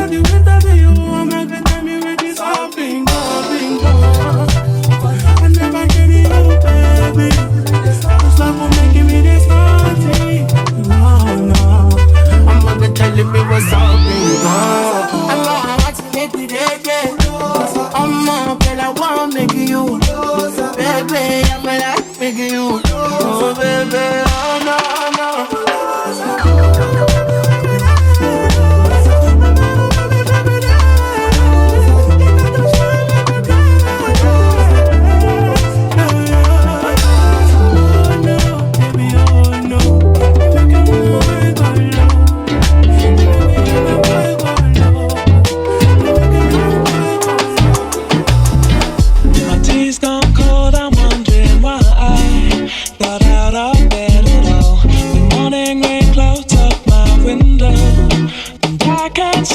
Without you, I'm not gonna tell me where this all been go.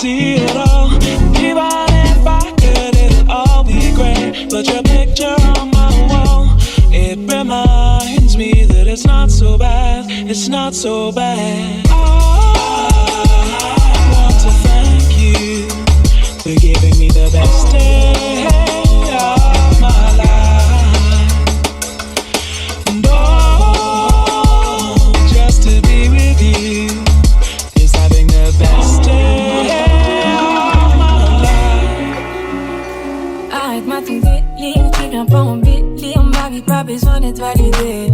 see it all. Even if I could, it'll all be great. But your picture on my wall, it reminds me that it's not so bad. It's not so bad. I want to thank you for giving me the best day of my life. And oh, just to be with you is having the best day of my life. Arrête-moi ton délire, tu viens pas en délire. Ma vie pas besoin d'être validée.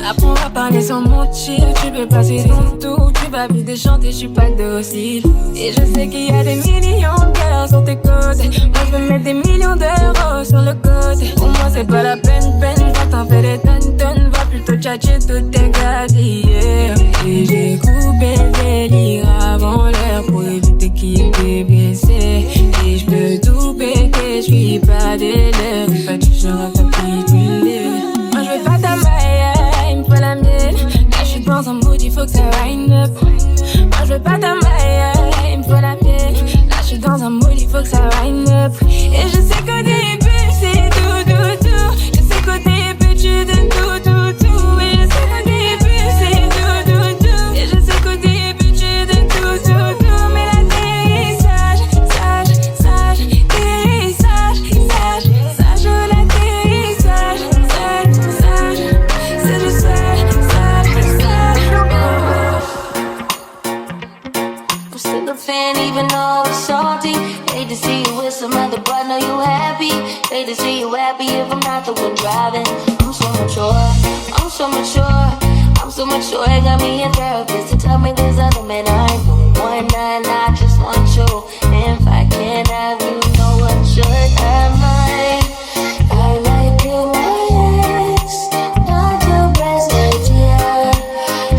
Apprends à parler sans mentir. Tu peux passer dans tout. Tu vas vite chanter, je suis pas docile. Et je sais qu'il y a des millions de cœurs sur tes côtés. Moi je veux mettre des millions d'euros sur le côté. Pour moi c'est pas la peine. Quand t'en fais des tonnes, va plutôt tchatcher toutes tes gâtilles. Et j'ai coupé le délire avant l'heure pour éviter qu'il t'ait blessé. Et je peux tout péter, je suis pas des lèvres. Pas toujours à capituler. Moi je veux pas ta maille, il me faut la mienne. Là je suis dans un mood, il faut que ça wind up. Moi je veux pas ta maille, il me faut la mienne. Là je suis dans un mood, il faut que ça wind up. Et je sais qu'au début c'est tout. Je sais qu'au début tu donnes tout. Et je sais qu'au début c'est tout. Et je sais qu'au début tu donnes tout. Mais l'atterrissage, sage, l'atterrissage, c'est du sage. I'm still a fan even though it's salty. Hate to see you with some other boy, know you happy. Hate to see you happy if I'm not the one driving. I'm so mature, it got me a therapist to tell me there's other men I know. One night, I just want you. And if I can't have you, no one should have mine. I might kill my ex, not the best idea.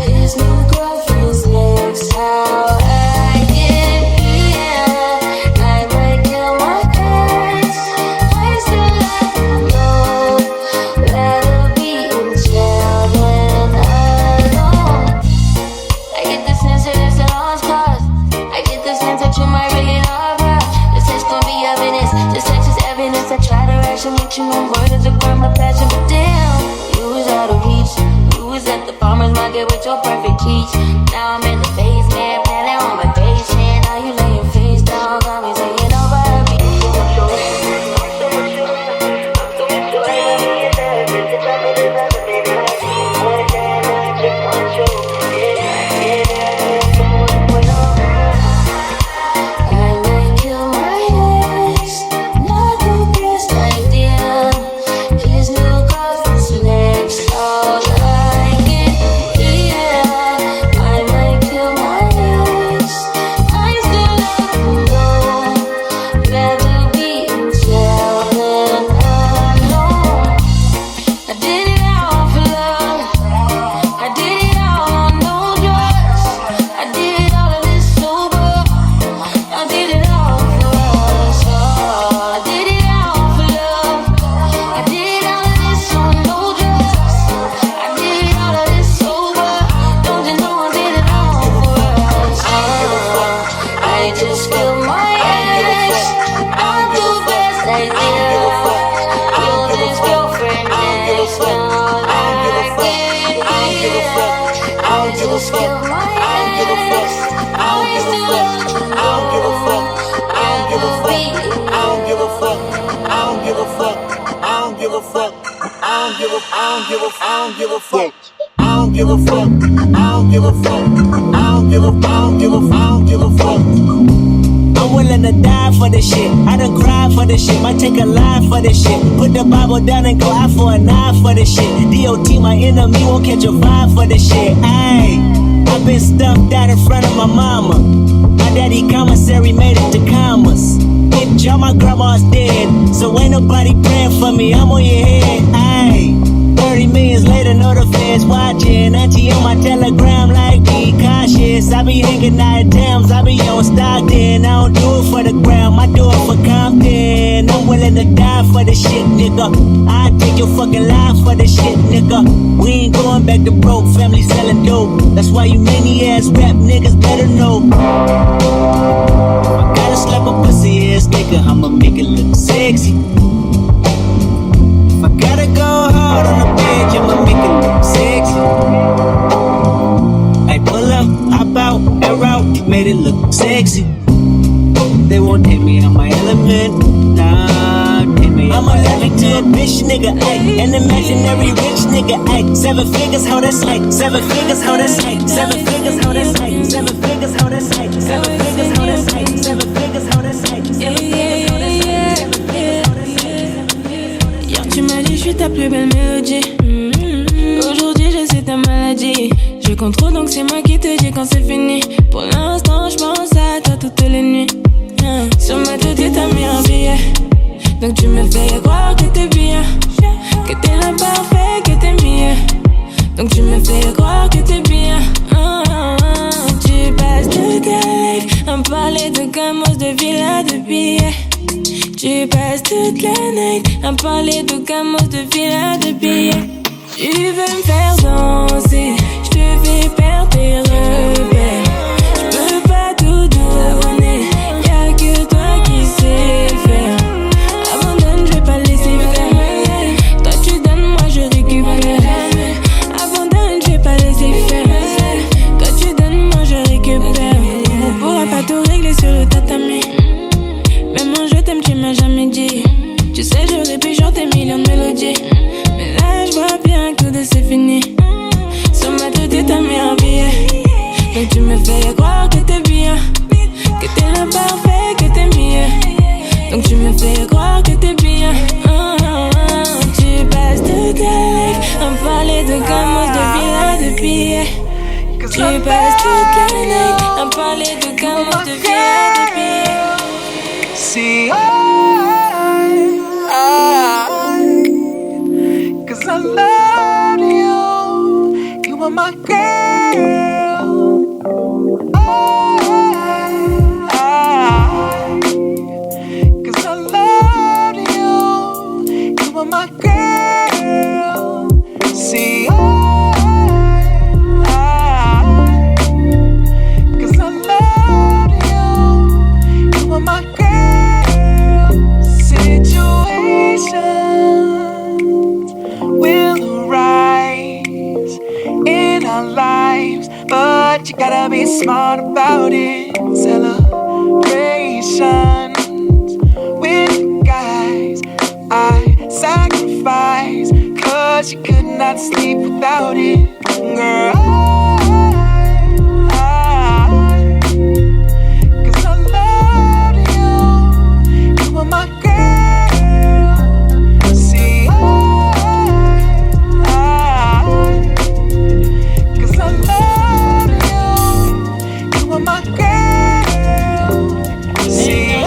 His new girlfriend's next, how I get here. I might kill my ex, I still let him know. Rather be in jail than alone. I get the sense that it's a lost cause. I get the sense that you might really love her. This is gonna be evidence, this text is evidence. I try to ration what you know, word is a crime of passion. But damn, you was out of reach. You was at the farmer's market with your perfect peach. Now I'm in the basement, planning on my patient. Now you lay your face down, got me saying over me. I'm willing to die for this shit. I done cried for this shit. Might take a line for this shit. Put the Bible down and go out for a knife for this shit. DOT, my enemy, won't catch a vibe for this shit. Ayy, I've been stuffed out in front of my mama. My daddy commissary made it to commas. Bitch, all my grandma's dead, so ain't nobody praying for me. I'm on your head. Ayy, 30 millions later, know the feds watching. Auntie on my telegram like be cautious. I be hanging out at Thames, I be on Stockton. I don't do it for the gram, I do it for Compton. I'm willing to die for this shit, nigga. I take your fucking life for this shit, nigga. We ain't going back to broke, family selling dope. That's why you many ass rap niggas better know. pussy ass nigga, I'ma make it look sexy. If I gotta go hard on the bitch, I'ma make it look sexy. I pull up, hop out, air out, made it look sexy. They won't take me on my element, nah, take me. I'm allergic to a bitch nigga, ayy, an imaginary rich nigga, ayy. 7 figures, how that's like, 7 figures, how that's like, 7 figures, how that's like, 7 figures, how that's like, 7 figures, how that's like, 7 figures, how that's like, 7 figures, how that's like. Hier tu m'as dit je suis ta plus belle mélodie. Aujourd'hui je sais ta maladie. Je compte trop donc c'est moi qui te dis quand c'est fini. Pour l'instant je pense à toi toutes les nuits. Sur ma tête t'as mis un billet. Donc tu me fais croire que t'es bien, que t'es l'imparfait, que t'es mieux. Donc tu me fais croire que t'es bien. Tu passes toute ta life à me parler de gamos, de villas, de billets. Tu passes toute la night à me parler de gamos, de villas, de billets. Tu veux me faire danser, je te fais perdre tes repères. Je peux pas tout donner, y'a que toi qui sais faire. Abandonne, je vais pas laisser faire. Toi tu donnes, moi je récupère. Abandonne, je vais pas laisser faire. Toi tu donnes, moi je récupère. On pourra pas tout régler sur le tatami. Même moi je t'aime, tu m'as jamais dit. Tu sais, j'aurais pu chanter millions de mélodies. Mais là je vois bien que tout c'est fini. Sur ma tête t'as mis un billet. Donc tu me fais croire que t'es bien, que t'es l'imparfait, que t'es mieux. Donc tu me fais croire que t'es bien. Tu passes toute ta life à me parler de gamos, de villas, de billets. Tu passes toute la night à me parler de gamos, de villas, de billets. See, cause I love you. You are my girl. Cause I love you. You are my girl. See, cause I love you. You are my girl. Situations will arise in our lives, but you gotta be smart about it. Celebrations with guys I sacrifice, cause you could not sleep without it, girl. Cause I love you. You are my girl. See, cause I love you. You are my girl. See,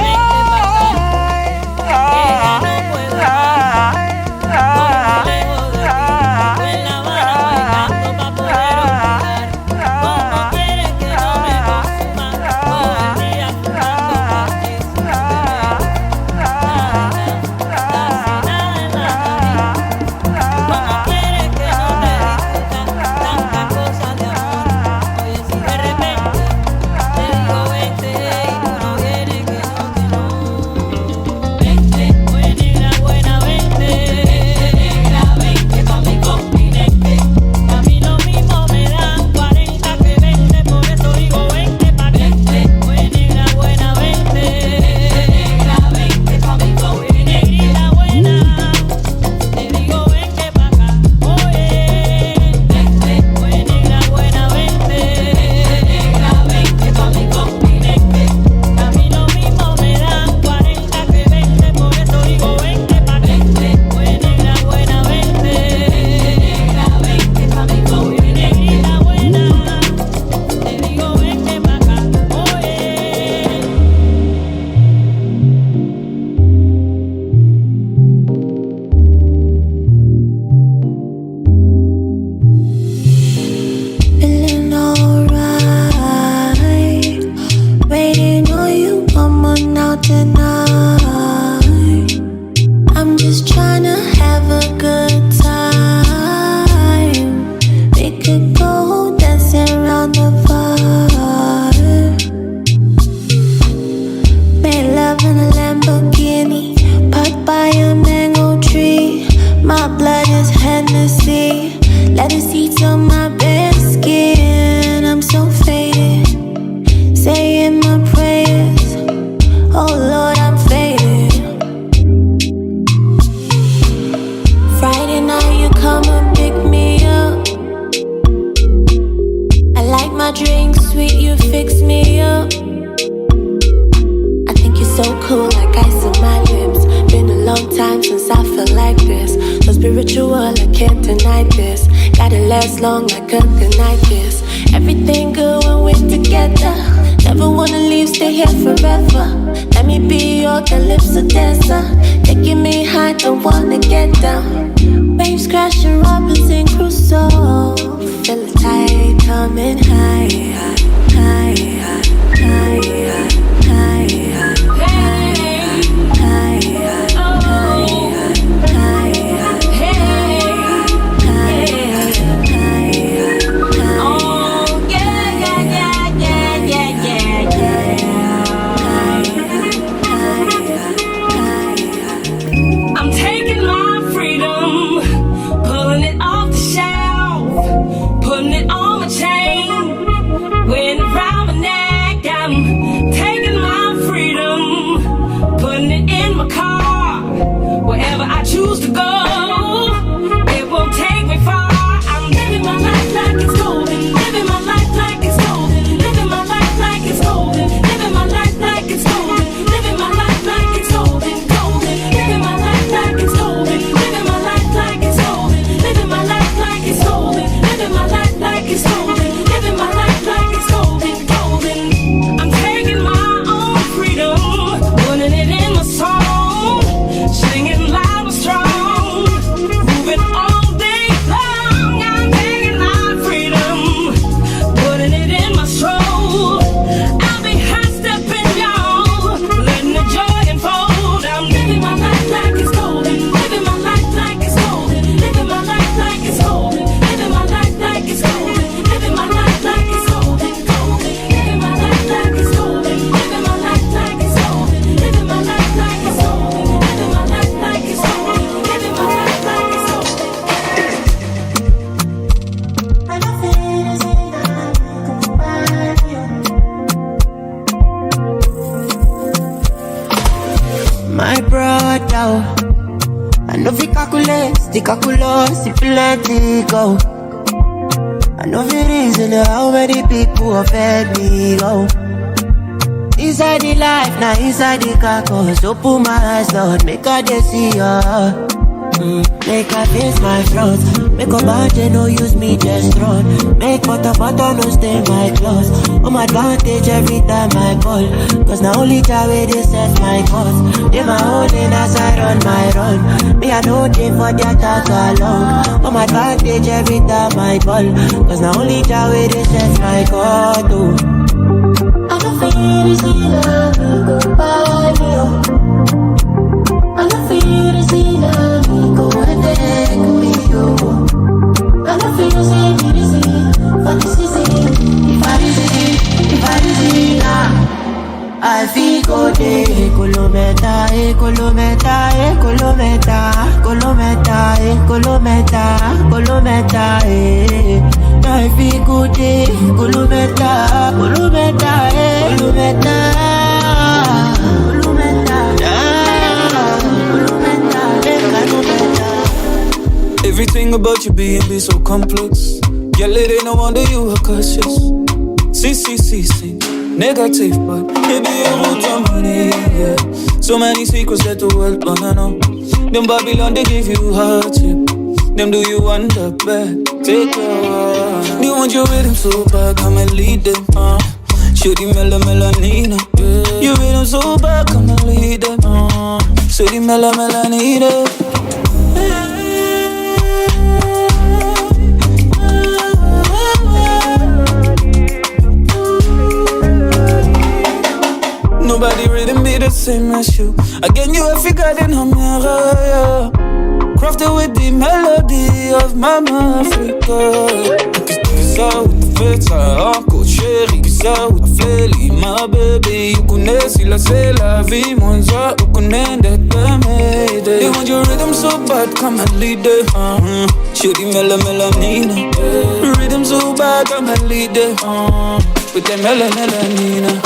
last long like a goodnight kiss. Everything good when we're together. Never wanna leave, stay here forever. Let me be your calypso dancer. Taking me high, don't wanna get down. Waves crashing, Robinson Crusoe. Feel it tight, coming high, high, high, high, high, high, high, high, I'm taking my freedom, pulling it off the shelf, putting it on my chain, wearing it around my neck. I'm taking my freedom, putting it in my car, wherever I choose to go. It won't take me far. I'm living my life like it's golden, living my life like it's golden, living my life like it's golden, living my life like it's golden, living my life like it's golden, golden, living my life like it's golden, living my life like it's golden, living my life like it's golden, living my life like it's golden, living my life like it's golden, golden. I'm taking my own freedom, putting it in my song, singing loud and strong, moving all day long. I'm taking my freedom, putting it in my stroll. I'll be high stepping, y'all, letting the joy unfold. I'm living my life like it's golden, living my life like it's golden, living my life like it's golden, living my life like it's golden, living my life like it's golden, golden, living my life like it's golden, living my life like it's golden, living my life like it's golden, living my life like it's golden, living my life like it's golden. My brother, I know we calculate, the calculus, if you let it go. I know the reason how many people have fed me, go. Inside the life, now inside the carcass. Open my eyes, Lord, make her they see ya. Make her face my front. Make a bad, they no use me just run. Make butter no stain my clothes. On my advantage every time I call. Cause now only that way they set my cause. They my holding as I run my run. Me I know they for the attack along. On my advantage every time I call. Cause now only that way they set my cause. I don't feel it's enough, goodbye, I don't feel it's enough, go and take me, I don't feel it's enough, but this is it. If I is it, I feel go day, Colometa, Colometa, Colometa, Colometa, Colometa, Colometa, I feel good day, Colometa, Colometa, Colometa, Colometa. Everything about you being so complex. Girl, it ain't no wonder you are cautious. See, negative, but maybe you want your money, yeah. So many secrets that the world wanna know. Them Babylon, they give you hardship. Them do you wonder bad. Take care. They want your rhythm so bad, come and lead them. Shoot the melanina. Yeah. You rhythm so bad, come and lead them. Shoot the melanina. Nobody rhythm be the same as you. Again, you have forgotten how yeah. Crafted with the melody of Mama Africa. Kisa utafeta Uncle Sherry. Kisa utafeli my baby. You connais si la c'est la vie. Mwanza ukunende peme. They want your rhythm so bad, come and lead it. Shooty melanina. Rhythm so bad, come and lead it. With the melanina.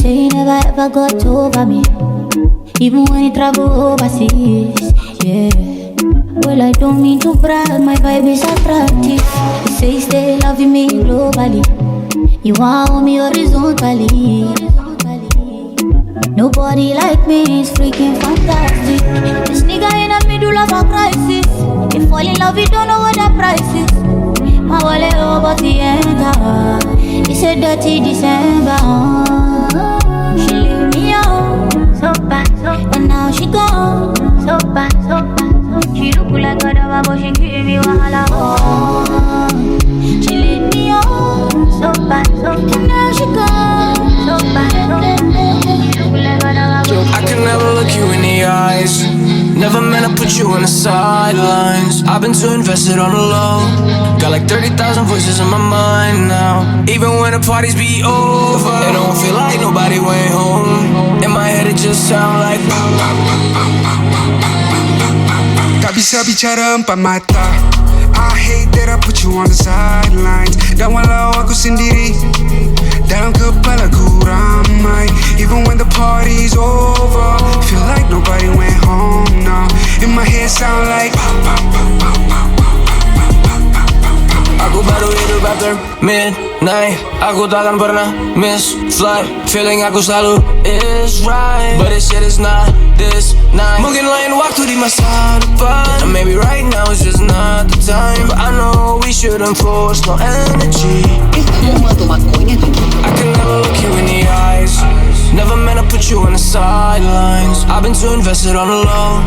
Say you never ever got over me. even when you travel overseas. Yeah. Well, I don't mean to brag, my vibe is attractive. You say stay loving me globally. You want me horizontally. Nobody like me is freaking fantastic. This nigga in the middle of a crisis. If fall in love, you don't know what the price is. My wallet over the end. It's a dirty December. She leave me out, so bad, and now she gone, so bad, so bad. She look like a dog, but she give me wahala. She leave me out, so bad, and now she gone, so bad, so bad. She look like a dog, but she I can never look you in the eyes. Never meant to put you on the sidelines. I've been too invested on the low. Got like 30,000 voices in my mind now. Even when the parties be over, it don't feel like nobody went home. In my head it just sound like Tak bisa bicara empat mata. I hate that I put you on the sidelines. Dan walau aku sendiri, dalam kepala ku ramai. Even when the party's over, feel like nobody went home now. In my head sound like aku baru hidup after midnight. Aku takkan pernah miss flight. Feeling aku selalu is right, but this shit is not this night. Mungkin lain waktu di masa depan, and maybe right now is just not the time. But I know we shouldn't force no energy. I can never look you in the eyes. Never meant to put you on the sidelines. I've been too invested on the low.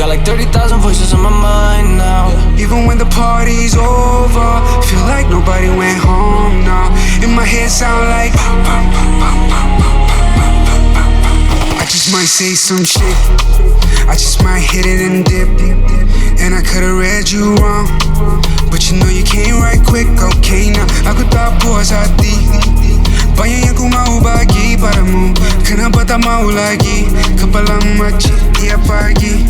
Got like 30,000 voices in my mind now. even when the party's over, feel like nobody went home now. In my head sound like I just might say some shit. I just might hit it and dip. And I could've read you wrong, but you know you came right quick. Okay now, aku tak puas hati. Banyak yang ku mau bagi padamu, kenapa tak mau lagi? Kepala macam tiap pagi.